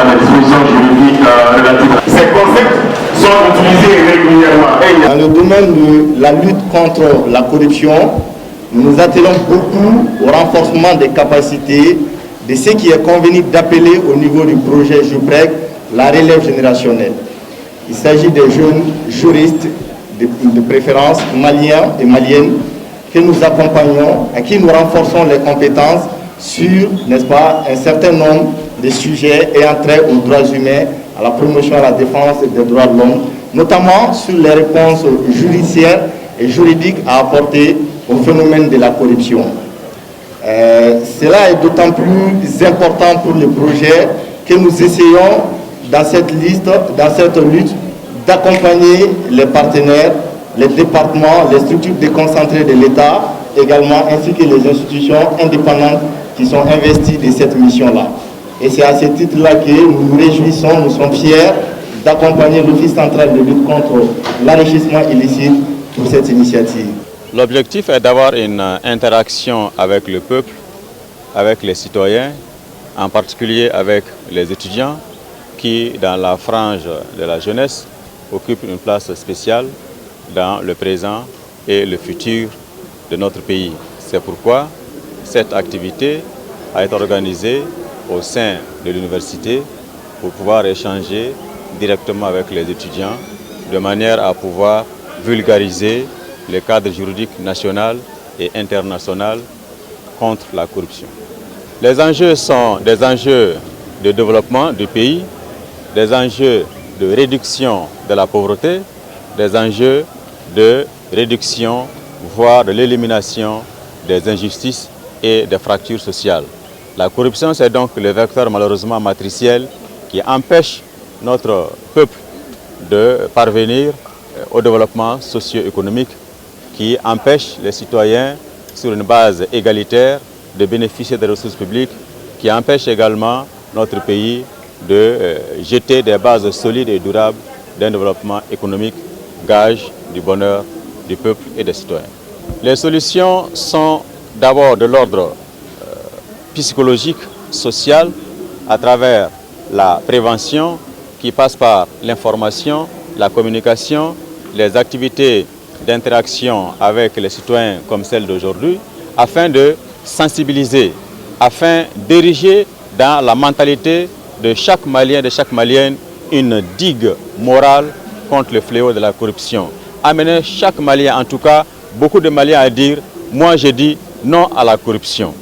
les dispositions juridiques relatives. Ces concepts sont utilisés régulièrement. Dans le domaine de la lutte contre la corruption, nous attelons beaucoup au renforcement des capacités de ce qui est convenu d'appeler au niveau du projet JUPREC la relève générationnelle. Il s'agit des jeunes juristes de préférence maliens et maliennes que nous accompagnons et qui nous renforçons les compétences sur, n'est-ce pas, un certain nombre de sujets ayant trait aux droits humains, à la promotion et à la défense des droits de l'homme, notamment sur les réponses judiciaires et juridiques à apporter au phénomène de la corruption. Cela est d'autant plus important pour le projet que nous essayons dans cette liste, dans cette lutte, d'accompagner les partenaires, les départements, les structures déconcentrées de l'État également, ainsi que les institutions indépendantes qui sont investies de cette mission-là. Et c'est à ce titre-là que nous nous réjouissons, nous sommes fiers d'accompagner l'Office central de lutte contre l'enrichissement illicite pour cette initiative. L'objectif est d'avoir une interaction avec le peuple, avec les citoyens, en particulier avec les étudiants qui, dans la frange de la jeunesse, occupent une place spéciale dans le présent et le futur de notre pays. C'est pourquoi cette activité a été organisée au sein de l'université pour pouvoir échanger directement avec les étudiants de manière à pouvoir vulgariser le cadre juridique national et international contre la corruption. Les enjeux sont des enjeux de développement du pays, des enjeux de réduction de la pauvreté, des enjeux de réduction, voire de l'élimination des injustices et des fractures sociales. La corruption, c'est donc le vecteur malheureusement matriciel qui empêche notre peuple de parvenir au développement socio-économique, qui empêche les citoyens sur une base égalitaire de bénéficier des ressources publiques, qui empêche également notre pays de jeter des bases solides et durables d'un développement économique, gage du bonheur du peuple et des citoyens. Les solutions sont d'abord de l'ordre psychologique, social, à travers la prévention qui passe par l'information, la communication, les activités d'interaction avec les citoyens comme celle d'aujourd'hui, afin de sensibiliser, afin d'ériger dans la mentalité de chaque Malien, de chaque Malienne, une digue morale contre le fléau de la corruption. Amener chaque Malien, en tout cas, beaucoup de Maliens à dire « moi je dis non à la corruption ».